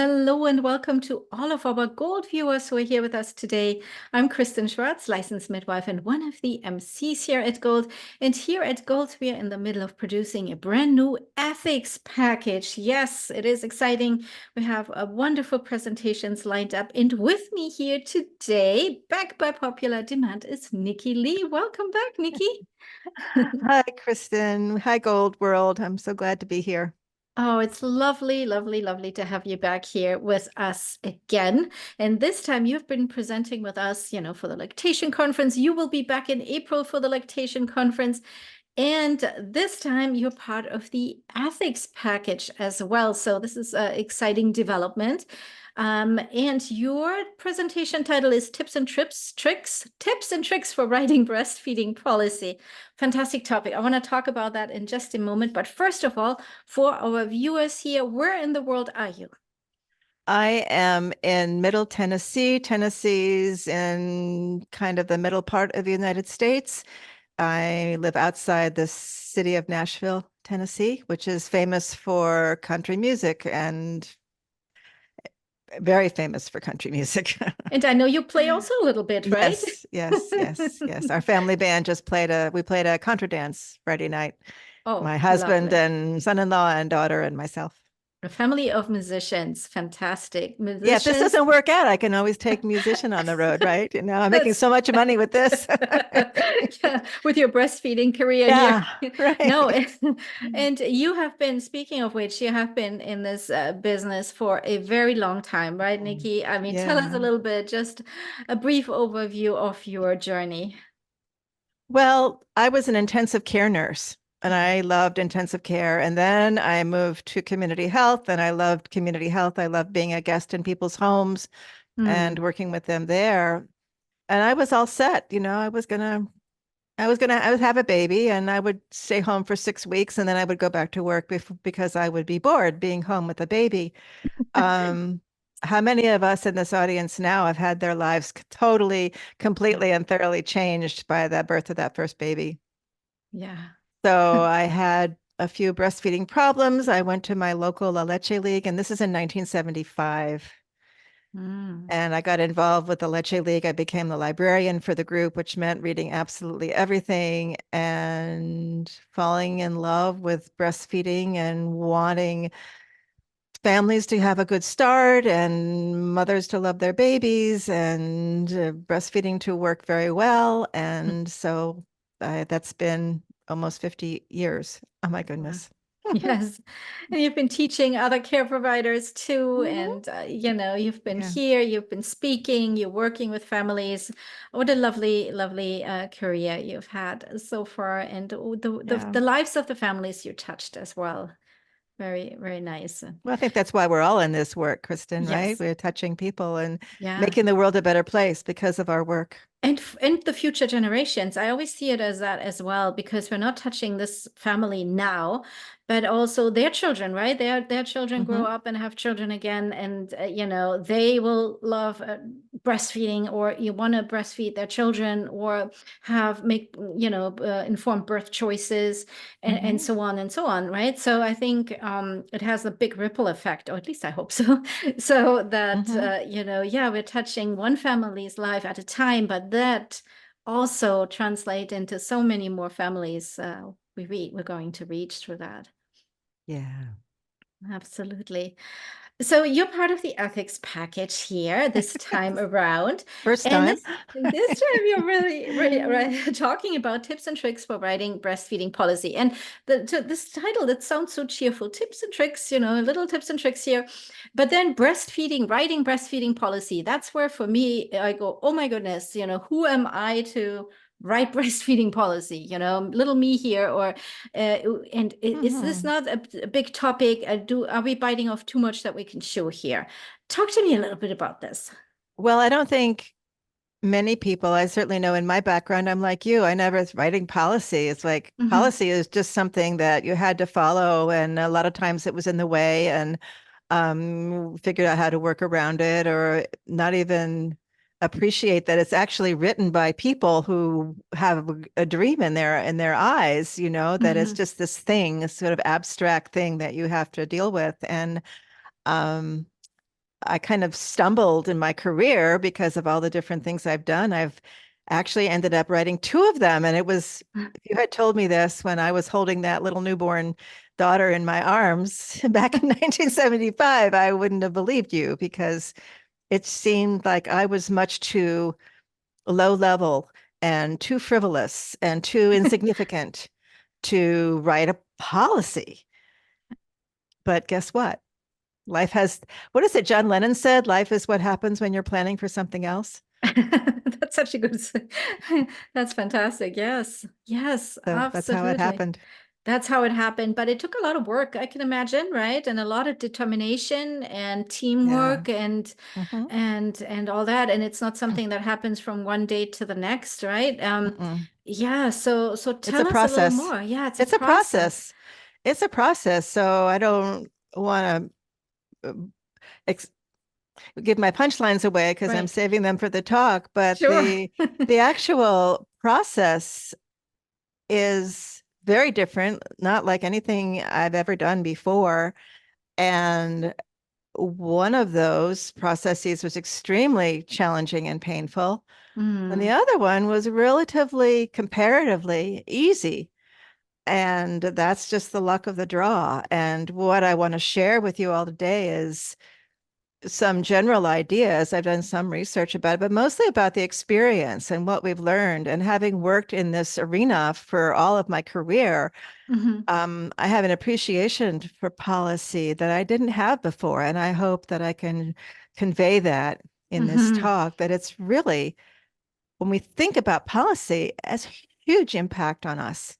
Hello and welcome to all of our Gold viewers who are here with us today. I'm Kristen Schwartz, licensed midwife and one of the MCs here at Gold. And here at Gold, we are in the middle of producing a brand new ethics package. Yes, it is exciting. We have wonderful presentations lined up. And with me here today, back by popular demand, is Nikki Lee. Welcome back, Nikki. Hi, Kristen. Hi, Gold World. I'm so glad to be here. Oh, it's lovely, lovely, lovely to have you back here with us again. And this time you've been presenting with us, for the lactation conference. You will be back in April for the lactation conference. And this time you're part of the ethics package as well. So this is an exciting development. And your presentation title is Tips and Tricks for Writing Breastfeeding Policy. Fantastic topic. I want to talk about that in just a moment. But first of all, for our viewers here, where in the world are you? I am in Middle Tennessee. Tennessee's in kind of the middle part of the United States. I live outside the city of Nashville, Tennessee, which is famous for country music and very famous for country music. And I know you play also a little bit, right? Yes. Our family band just we played a contra dance Friday night. Oh, My husband lovely. and son-in-law and daughter and myself. A family of musicians, fantastic Yeah, if this musicians. doesn't work out, I can always take musician on the road, right? I'm making That's so much money with this. yeah, with your breastfeeding career here. Yeah, right. No, and you have been, speaking of which, you have been in this business for a very long time, right, Nikki? I mean, tell us a Yeah. little bit, just a brief overview of your journey. Well, I was an intensive care nurse and I loved intensive care. And then I moved to community health and I loved community health. I loved being a guest in people's homes and Hmm. working with them there. And I was all set, I would have a baby and I would stay home for 6 weeks and then I would go back to work because I would be bored being home with a baby. Um, how many of us in this audience now have had their lives totally, completely, and thoroughly changed by the birth of that first baby? Yeah. So I had a few breastfeeding problems. I went to my local La Leche League, and this is in 1975. Mm. And I got involved with the Leche League. I became the librarian for the group, which meant reading absolutely everything and falling in love with breastfeeding and wanting families to have a good start and mothers to love their babies and breastfeeding to work very well. And so that's been almost 50 years. Oh my Wow. goodness. Yes. And you've been teaching other care providers too. Mhm. And, you've been Yeah. here, you've been speaking, you're working with families. What a lovely, lovely career you've had so far. And Yeah. the lives of the families you touched as well. Very, very nice. Well, I think that's why we're all in this work, Kristen, right? Yes. We're touching people and Yeah. making the world a better place because of our work. And the future generations. I always see it as that as well, because we're not touching this family now, but also their children, right? Their children grow Hmm. up and have children again, and they will love breastfeeding, or you want to breastfeed their children, or have make informed birth choices, and Hmm. so on and so on, right? So I think it has a big ripple effect, or at least I hope so. So that Hmm. yeah, we're touching one family's life at a time, but that also translate into so many more families we're going to reach through that. Yeah. Absolutely. So you're part of the ethics package here this time around. First And time. this time you're really, really right, talking about tips and tricks for writing breastfeeding policy. And this title, that sounds so cheerful, tips and tricks, little tips and tricks here. But then writing breastfeeding policy, that's where for me, I go, oh my goodness, who am I to write breastfeeding policy, little me here, or and is this Hmm. not a big topic? Are we biting off too much that we can show here? Talk to me a little bit about this. Well, I don't think many people, I certainly know in my background, I'm like you. I never writing policy. It's like Hmm. policy is just something that you had to follow, and a lot of times it was in the way, and figured out how to work around it, or not even appreciate that it's actually written by people who have a dream in their eyes. That it's Hmm. just this thing, this sort of abstract thing that you have to deal with, and um, I kind of stumbled in my career because of all the different things I've done. I've actually ended up writing two of them. And it was, if you had told me this when I was holding that little newborn daughter in my arms back in 1975, I wouldn't have believed you because it seemed like I was much too low level and too frivolous and too insignificant to write a policy. But guess what? Life has, what is it John Lennon said? Life is what happens when you're planning for something else. That's such a good, that's fantastic. Yes, yes, So that's how it absolutely. happened. That's how it happened, but it took a lot of work, I can imagine, right? And a lot of determination and Yeah. teamwork and Hmm. and all that. And it's not something that happens from one day to the next, right? Mm-mm. Yeah, so It's a tell us a little process. more. Yeah, it's a It's a process. process. It's a process. So I don't want to ex give my punchlines away because I'm Right. saving them for the talk, but Sure. the actual process is very different, not like anything I've ever done before. And one of those processes was extremely challenging and painful. And the Mm, other one was relatively, comparatively easy. And that's just the luck of the draw. And what I want to share with you all today is some general ideas. I've done some research about it, but mostly about the experience and what we've learned. And having worked in this arena for all of my career, hmm I have an appreciation for policy that I didn't have before. And I hope that I can convey that in this hmm talk, that it's really, when we think about policy, it has huge impact on us.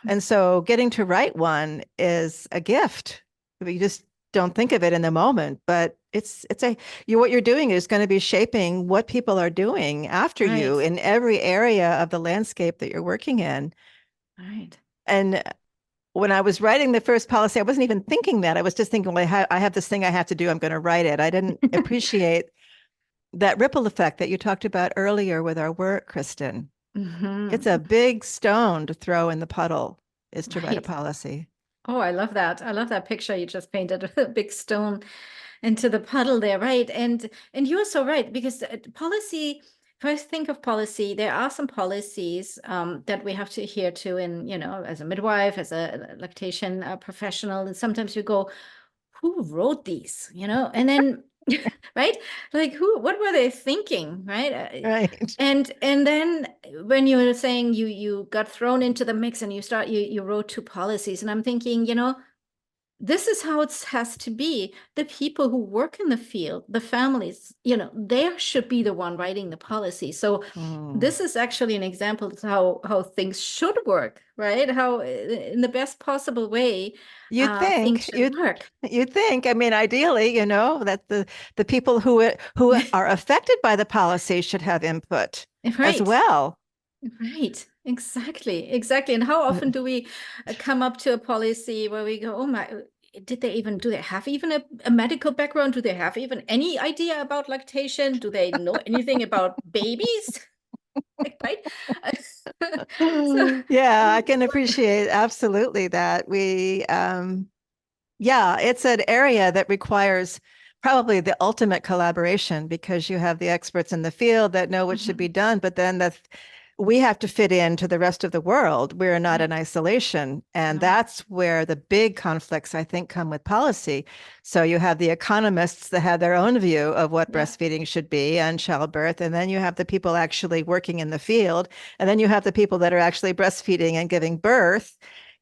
And so getting to write one is a gift. You just don't think of it in the moment, but it's a you what you're doing is going to be shaping what people are doing after you Right. in every area of the landscape that you're working in. Right. And when I was writing the first policy, I wasn't even thinking that. I was just thinking, well, I have this thing I have to do. I'm going to write it. I didn't appreciate that ripple effect that you talked about earlier with our work, Kristen. It's a hmm big stone to throw in the puddle, is to write a Right. policy. Oh, I love that. I love that picture you just painted, a big stone into the puddle there, right? And you're so right because policy. If I think of policy, there are some policies that we have to adhere to, in as a midwife, as a lactation professional, and sometimes you go, "Who wrote these?" And then, right? Like, who? What were they thinking, right? Right. And then when you were saying you got thrown into the mix and you wrote two policies, and I'm thinking, this is how it has to be. The people who work in the field, the families, they should be the one writing the policy. So Mm. this is actually an example of how things should work, right? How in the best possible way You'd things think, should work. you'd think, I mean, ideally, that the people who are affected by the policy should have input as Right. well. Right, exactly, exactly. And how often do we come up to a policy where we go, oh my, do they have even a medical background? Do they have even any idea about lactation? Do they know anything about babies? Right? So, Yeah, I can appreciate absolutely that. Yeah, it's an area that requires probably the ultimate collaboration because you have the experts in the field that know what should be Mhm. done, but then we have to fit into the rest of the world. We're not in Right. isolation. And No. that's where the big conflicts, I think, come with policy. So you have the economists that have their own view of what Yeah. breastfeeding should be and childbirth. And then you have the people actually working in the field. And then you have the people that are actually breastfeeding and giving birth.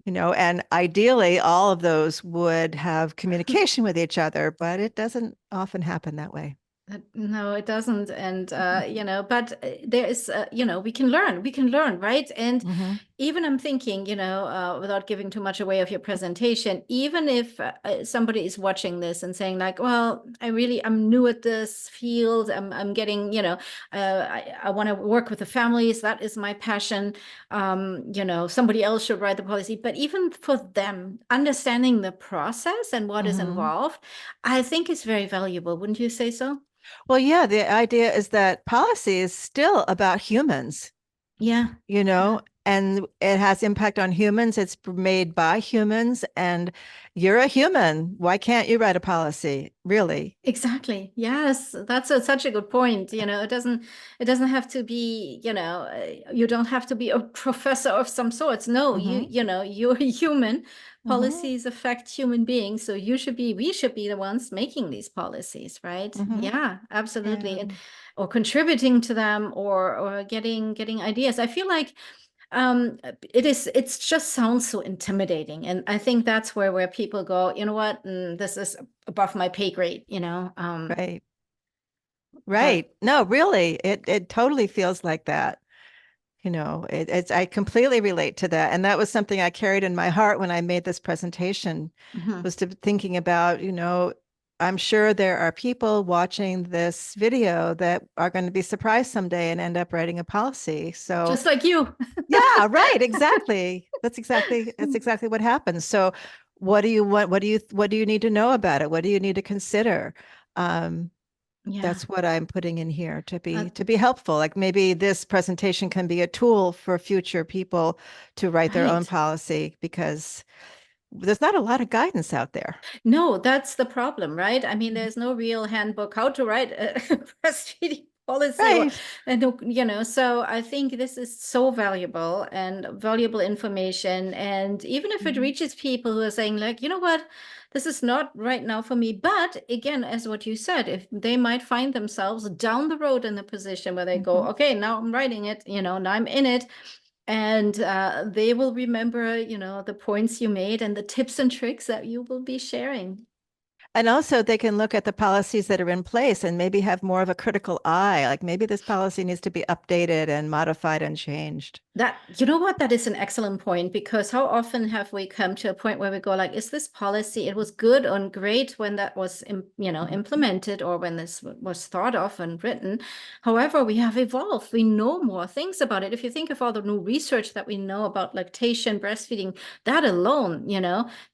And ideally, all of those would have communication with each other, but it doesn't often happen that way. No, it doesn't. And, but there is, we can learn, right? And Hmm. even I'm thinking, without giving too much away of your presentation, even if somebody is watching this and saying like, well, I'm new at this field. I'm getting, I want to work with the families. That is my passion. Somebody else should write the policy. But even for them, understanding the process and what is Hmm. involved, I think is very valuable. Wouldn't you say so? Well, yeah, the idea is that policy is still about humans, Yeah. you Yeah. know, and it has impact on humans. It's made by humans, and you're a human. Why can't you write a policy? Really? Exactly. Yes, that's such a good point. It doesn't have to be, you don't have to be a professor of some sorts. No, Hmm. you're a human. Hmm. Policies affect human beings, so we should be the ones making these policies, right? Hmm. Yeah, absolutely. And And or contributing to them or getting ideas. I feel like it's just sounds so intimidating, and I think that's where people go, you know what, this is above my pay grade, right, but right. No, really, it totally feels like that. It's I completely relate to that, and that was something I carried in my heart when I made this presentation, mhm. was to thinking about, I'm sure there are people watching this video that are going to be surprised someday and end up writing a policy. So, Just like you. yeah, right, exactly. That's exactly what happens. So, what do you want? What do you need to know about it? What do you need to consider? Um, Yeah. that's what I'm putting in here to uh, be helpful. Like maybe this presentation can be a tool for future people to write their own right. policy because there's not a lot of guidance out there. No, that's the problem, right? I mean, Mhm. there's no real handbook how to write a breastfeeding policy or Right. and so I think this is so valuable and valuable information. And even if it Mhm. reaches people who are saying, like, you know what, this is not right now for me. But again, as what you said, if they might find themselves down the road in a position where they go, Mhm. okay, now I'm writing it, now I'm in it. And they will remember, the points you made and the tips and tricks that you will be sharing. And also they can look at the policies that are in place and maybe have more of a critical eye. Like maybe this policy needs to be updated and modified and changed. You know what? That is an excellent point, because how often have we come to a point where we go like, is this policy, it was good and great when that was, Mhm. implemented, or when this was thought of and written. However, we have evolved. We know more things about it. If you think of all the new research that we know about lactation, breastfeeding, that alone,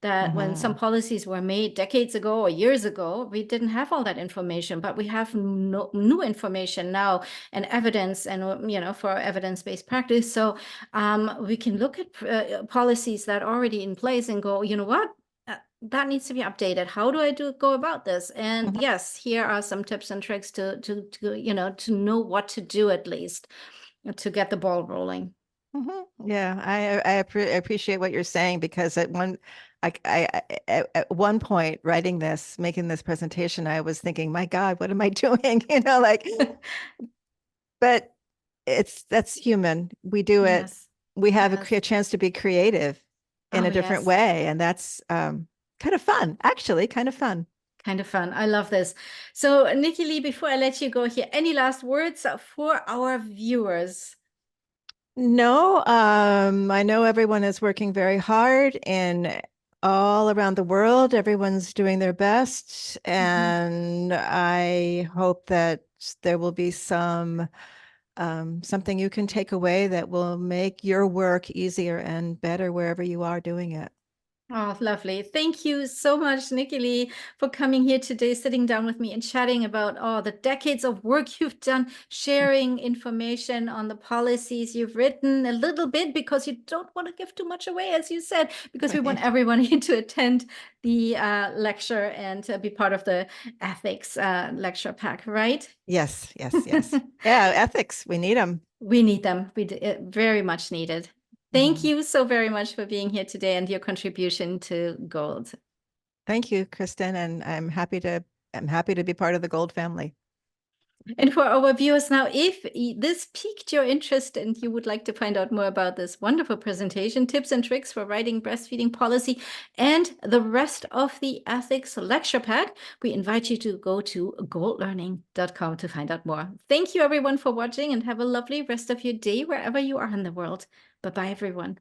that when some Mhm. policies were made decades ago or years ago, we didn't have all that information, but we have new information now and evidence, and for evidence-based practice. So we can look at policies that are already in place and go, you know what, that needs to be updated. How do I go about this? And Mhm. yes, here are some tips and tricks to know what to do, at least to get the ball rolling. Mhm. Yeah, I appreciate what you're saying because at one point writing this, making this presentation, I was thinking, my God, what am I doing? Like, but that's human. We do it. Yes, We have yes. a chance to be creative in Oh a different yes, way, and that's kind of fun, actually, kind of fun. kind of fun. I love this. So Nikki Lee, before I let you go here, any last words for our viewers? No, I know everyone is working very hard and all around the world. Everyone's doing their best, Mhm. and I hope that there will be something you can take away that will make your work easier and better wherever you are doing it. Oh, lovely. Thank you so much, Nikki Lee, for coming here today, sitting down with me and chatting about the decades of work you've done, sharing information on the policies you've written a little bit, because you don't want to give too much away, as you said, because we want Right. everyone here to attend the lecture and to be part of the ethics lecture pack, right? Yes, yes, yes. Yeah, ethics, we need them. We need them. Very much needed. Thank you so very much for being here today and your contribution to Gold. Thank you, Kristen, and I'm happy to be part of the Gold family. And for our viewers now, if this piqued your interest and you would like to find out more about this wonderful presentation, tips and tricks for writing breastfeeding policy, and the rest of the ethics lecture pack, we invite you to go to goldlearning.com to find out more. Thank you, everyone, for watching, and have a lovely rest of your day wherever you are in the world. Bye-bye, everyone.